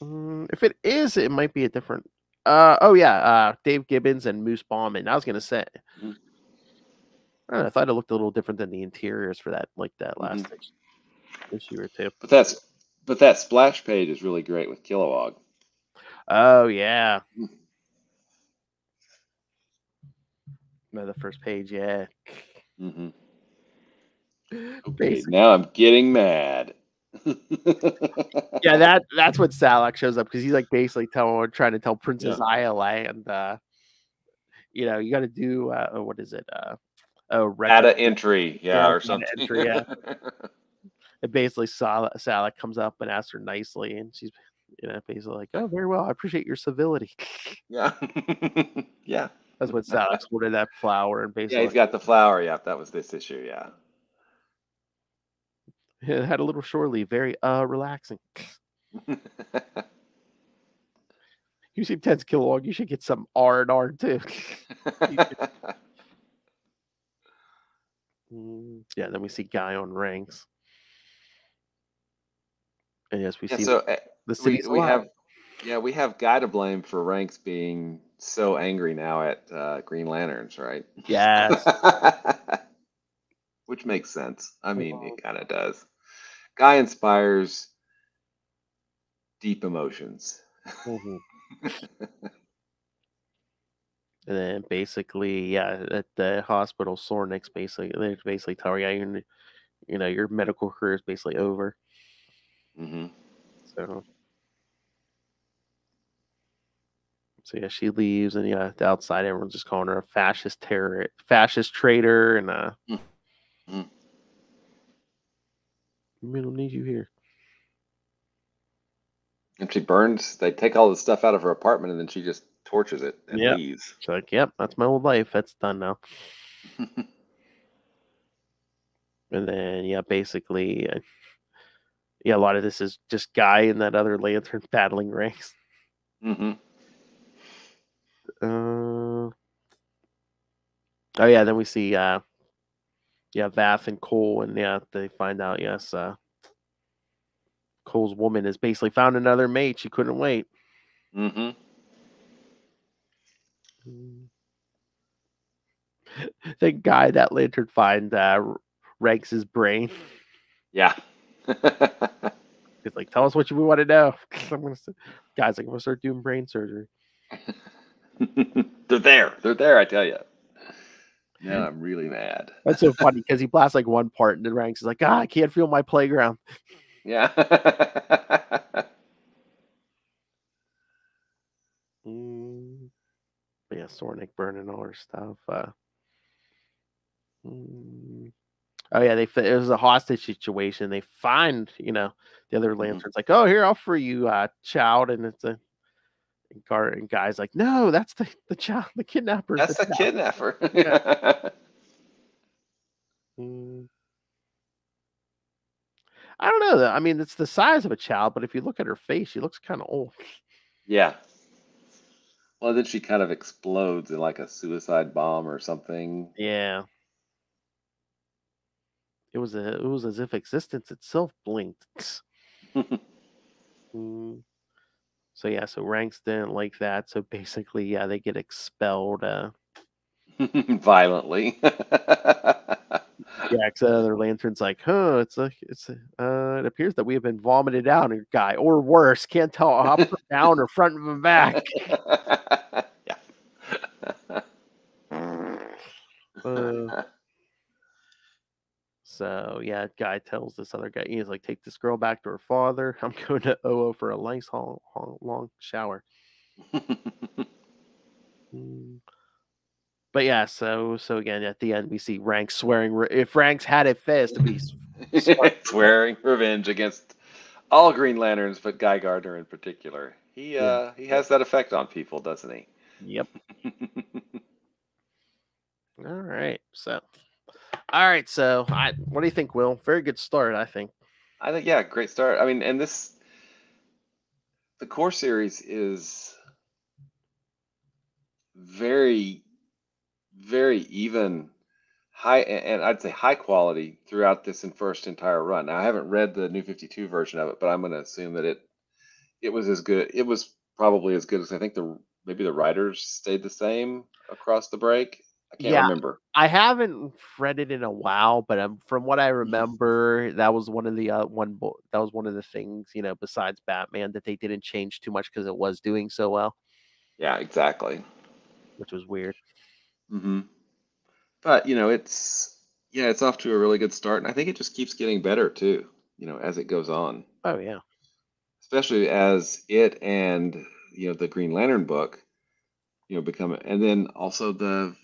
If it is, it might be a different. Dave Gibbons and Moose Bauman. I was gonna say, I don't know, I thought it looked a little different than the interiors for that last issue or 2. But that splash page is really great with Kilowog. Oh yeah. No, the first page, yeah. Okay, now I'm getting mad. Yeah, that's what Salaak shows up, because he's like basically trying to tell Princess Ayala, and you got to do what is it? data entry, or something. Entry, yeah. And basically, Salaak comes up and asks her nicely, and she's, basically like, "Oh, very well. I appreciate your civility." Yeah, yeah. That's what Salaak's ordered, that flower, and basically, he's got the flower. Yeah, that was this issue. Yeah. It had a little shore leave, very relaxing. You seem tense, Kilowog. You should get some R&R too. Yeah, then we see Guy on ranks. And yes, we see the city. We have Guy to blame for ranks being so angry now at Green Lanterns, right? Yes. Which makes sense. I mean, it kind of does. Guy inspires deep emotions. And then basically, at the hospital, Soranik's they basically tell her, your medical career is basically over. So yeah, she leaves, and the outside, everyone's just calling her a fascist traitor, and we don't need you here. And she burns. They take all the stuff out of her apartment, and then she just torches it and leaves. She's like, "Yep, that's my old life. That's done now." And then, basically, a lot of this is just Guy and that other lantern battling ranks. Then we see, Vath and Cole, and they find out, Cole's woman has basically found another mate. She couldn't wait. The guy that lantern find ranks his brain. Yeah. He's like, "Tell us what you want to know." Guys, like, I'm gonna start doing brain surgery. They're there. I tell you. Now I'm really mad. That's so funny because he blasts like one part, and then ranks is like, "I can't feel my playground." Yeah. Yeah, Soranik burning all her stuff. It was a hostage situation. They find, the other lanterns like, "Oh, here, I'll free you, child," and it's and Guy's like, "No, that's the child, the kidnapper." That's the kidnapper. Yeah. I don't know. I mean, it's the size of a child, but if you look at her face, she looks kind of old. Yeah. Well, then she kind of explodes in like a suicide bomb or something. Yeah. It was as if existence itself blinked. So ranks didn't like that. So basically, they get expelled violently. Because other lantern's like, it appears that we have been vomited out, and Guy, or worse, can't tell up or down or front and back. So Guy tells this other guy, he's like, "Take this girl back to her father. I'm going to OO for a nice long shower." But so again, at the end, we see Ranks swearing. If Ranks had it fast, to be swearing revenge against all Green Lanterns, but Guy Gardner in particular. He has that effect on people, doesn't he? Yep. All right. So what do you think, Will? Very good start, I think. I think, great start. I mean, and the core series is very, very even, high, and I'd say high quality throughout this first entire run. Now, I haven't read the New 52 version of it, but I'm going to assume that it was as good. It was probably as good as I think maybe the writers stayed the same across the break. I can't remember. I haven't read it in a while, but from what I remember, that was one of the things, besides Batman, that they didn't change too much because it was doing so well. Yeah, exactly. Which was weird. But it's off to a really good start, and I think it just keeps getting better too, as it goes on. Oh yeah. Especially as it and the Green Lantern book, become, and then also the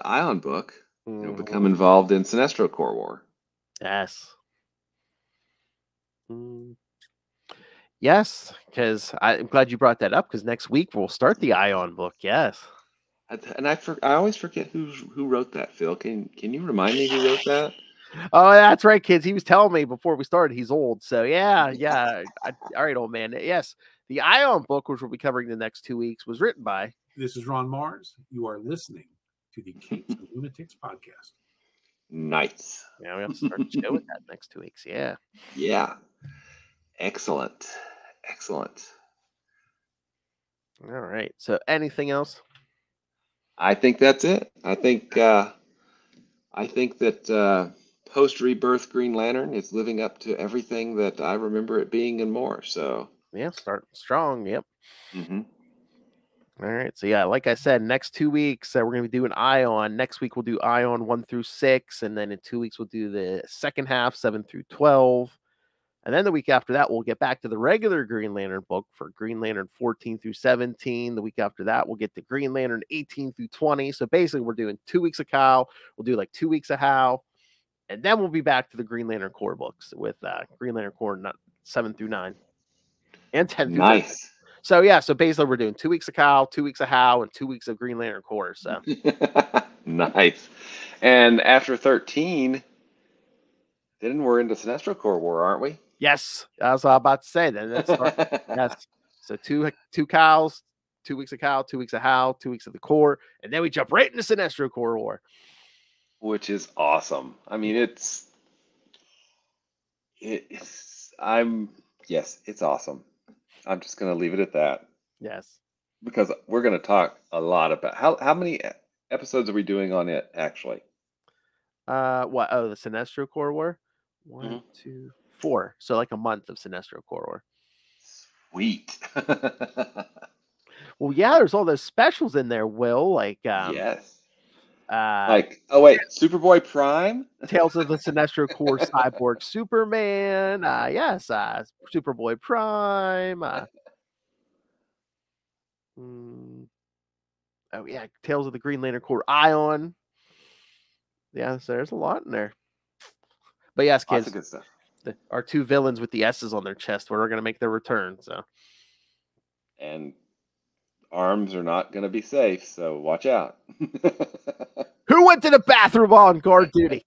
Ion book, You'll become involved in Sinestro Corps War. Yes. Yes, because I'm glad you brought that up, because next week we'll start the Ion book. Yes. And I always forget who wrote that, Phil. Can you remind me who wrote that? Oh, that's right, kids. He was telling me before we started he's old. So yeah. All right, old man. Yes, the Ion book, which we'll be covering the next 2 weeks, was written by. This is Ron Mars. You are listening to the Capes and Lunatics podcast. Nice. Yeah, we have to start the show with that next 2 weeks. Yeah. Yeah. Excellent. All right. So anything else? I think that's it. I think that post-rebirth Green Lantern is living up to everything that I remember it being and more. So yeah, starting strong. Yep. Mm-hmm. All right. So yeah, like I said, next 2 weeks we're going to be doing Ion. Next week we'll do Ion 1 through 6, and then in 2 weeks we'll do the second half 7 through 12. And then the week after that, we'll get back to the regular Green Lantern book for Green Lantern 14 through 17. The week after that, we'll get to Green Lantern 18 through 20. So basically, we're doing 2 weeks of Kyle. We'll do like 2 weeks of Hal. And then we'll be back to the Green Lantern Corps books with Green Lantern Corps 7 through 9 and 10 through 10. Nice. So yeah, so basically, we're doing 2 weeks of Kyle, 2 weeks of Hal, and 2 weeks of Green Lantern Corps. So nice. And after 13, then we're into Sinestro Corps War, aren't we? Yes, that's what I was about to say. Then yes. So two Kyles, 2 weeks of Kyle, 2 weeks of Hal, 2 weeks of the Corps, and then we jump right into Sinestro Corps War, which is awesome. I mean, it's awesome. I'm just gonna leave it at that. Yes, because we're gonna talk a lot about how many episodes are we doing on it actually? What? Oh, the Sinestro Corps War. 1, 2, 4. So like a month of Sinestro Corps War. Sweet. Well, yeah, there's all those specials in there, Will. Like, yes. Superboy Prime, Tales of the Sinestro Corps Cyborg Superman. Yes, Superboy Prime. Oh yeah, Tales of the Green Lantern Corps Ion. Yeah, so there's a lot in there. But yes, kids, lots of good stuff. Our 2 villains with the S's on their chest are going to make their return. So, and arms are not going to be safe, so watch out. Who went to the bathroom on guard duty?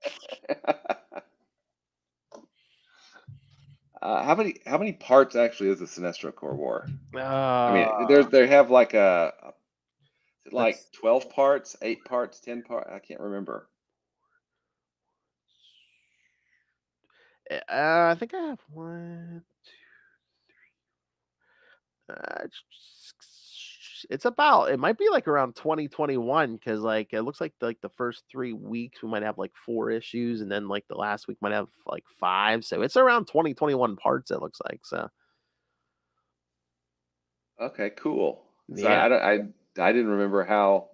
How many parts actually is the Sinestro Corps War? I mean, they have like 12 parts, 8 parts, 10 parts. I can't remember. I think I have 1, 2, 3. It's about. It might be like around 2021 because like it looks like the first 3 weeks we might have like 4 issues, and then like the last week might have like 5. So it's around 2021 parts. It looks like so. Okay, cool. So Yeah. I didn't remember how.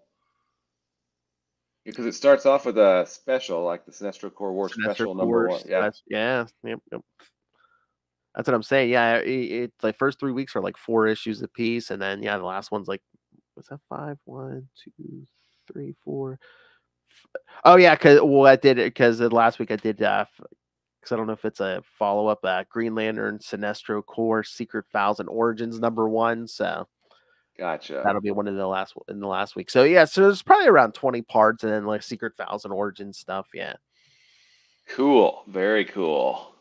Because it starts off with a special, like the Sinestro Corps War special number 1. Yeah. Yep. That's what I'm saying. Yeah, it's the first 3 weeks are like 4 issues a piece, and then the last one's like, what's that? 5, 1, 2, 3, 4. Oh yeah, I did it because last week I did because I don't know if it's a follow up. Green Lantern Sinestro Corps Secret Files and Origins number 1. So. Gotcha. That'll be one of the last week. So yeah, so there's probably around 20 parts, and then like Secret Files and Origin stuff. Yeah. Cool. Very cool.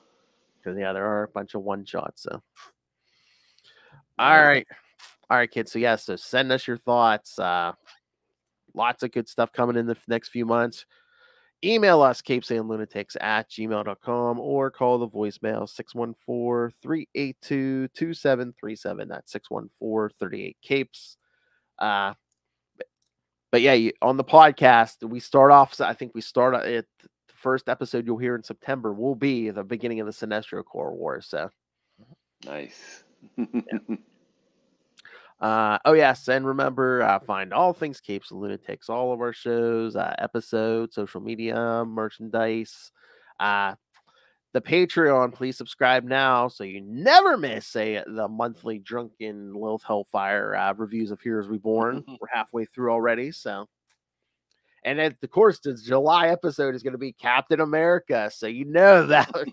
Because there are a bunch of one shots. So. All right, kids. So so send us your thoughts. Lots of good stuff coming in the next few months. Email us CapesandLunatics@gmail.com or call the voicemail 614-382-2737. That's 614-38-CAPES. But yeah, on the podcast, we start off. I think we start at the first episode you'll hear in September will be the beginning of the Sinestro Corps War. So nice. Yes, and remember, find all things Capes and Lunatics, all of our shows, episodes, social media, merchandise, the Patreon. Please subscribe now so you never miss the monthly Drunken Lilith Hellfire reviews of Heroes Reborn. We're halfway through already, so. And of course, the July episode is going to be Captain America. So you know that. I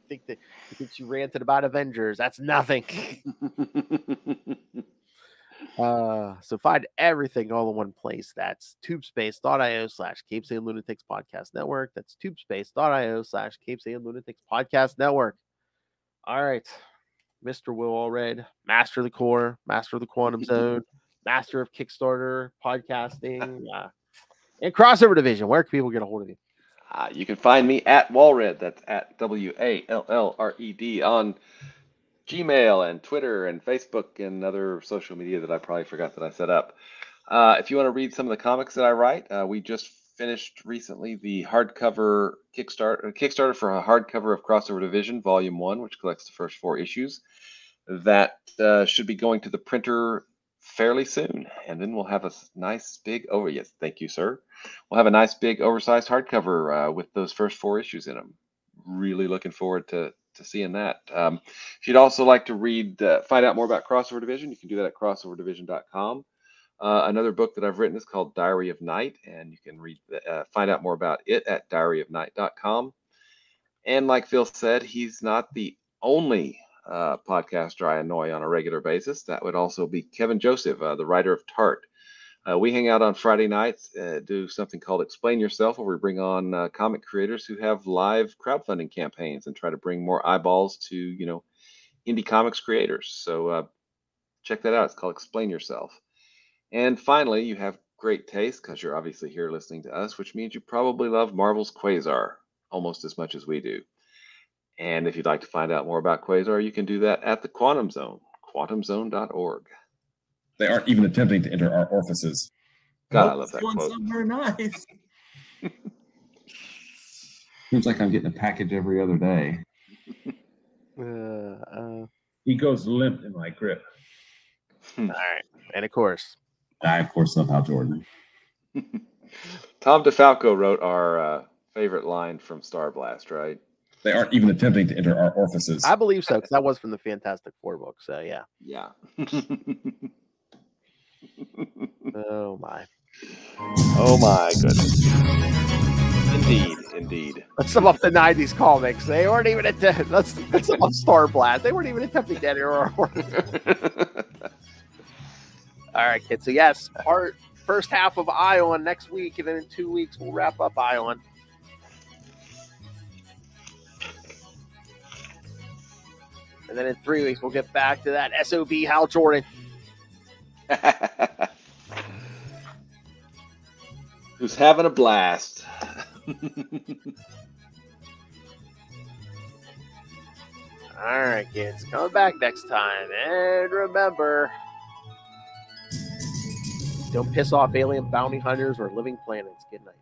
think that she ranted about Avengers. That's nothing. So find everything all in one place. That's tubespace.io/CapesandLunatics Podcast Network. That's tubespace.io/CapesandLunatics Podcast Network. All right. Mr. Will Allred, master of the core, master of the quantum zone, master of Kickstarter, podcasting, and crossover division. Where can people get a hold of you? You can find me at Wallred. That's at WALLRED on Gmail and Twitter and Facebook and other social media that I probably forgot that I set up. If you want to read some of the comics that I write, we just finished recently the hardcover Kickstarter for a hardcover of Crossover Division Volume 1, which collects the first 4 issues. That should be going to the printer fairly soon, and then we'll have a nice big yes, thank you, sir. We'll have a nice big oversized hardcover with those first 4 issues in them. Really looking forward to seeing that. If you'd also like to find out more about Crossover Division, you can do that at crossoverdivision.com. Another book that I've written is called Diary of Night, and you can find out more about it at diaryofnight.com. And like Phil said, he's not the only podcaster I annoy on a regular basis. That would also be Kevin Joseph, the writer of Tart. We hang out on Friday nights, do something called Explain Yourself, where we bring on comic creators who have live crowdfunding campaigns and try to bring more eyeballs to, indie comics creators. So check that out. It's called Explain Yourself. And finally, you have great taste because you're obviously here listening to us, which means you probably love Marvel's Quasar almost as much as we do. And if you'd like to find out more about Quasar, you can do that at the Quantum Zone, quantumzone.org. They aren't even attempting to enter our orifices. God, I love that quote. Somewhere nice. Seems like I'm getting a package every other day. He goes limp in my grip. All right. And of course, I, of course, love Hal Jordan. Tom DeFalco wrote our favorite line from Star Blast, right? They aren't even attempting to enter our orifices. I believe so, because that was from the Fantastic Four book. So, yeah. Yeah. Oh, my. Oh, my goodness. Indeed. Let's sum up the 90s comics. They weren't even attempting. Let's sum up Star Blast. They weren't even attempting to enter our orifices. All right, kids. So, yes, first half of Ion next week, and then in 2 weeks, we'll wrap up Ion. And then in 3 weeks, we'll get back to that SOB Hal Jordan. Who's having a blast. All right, kids. Coming back next time. And remember, don't piss off alien bounty hunters or living planets. Good night.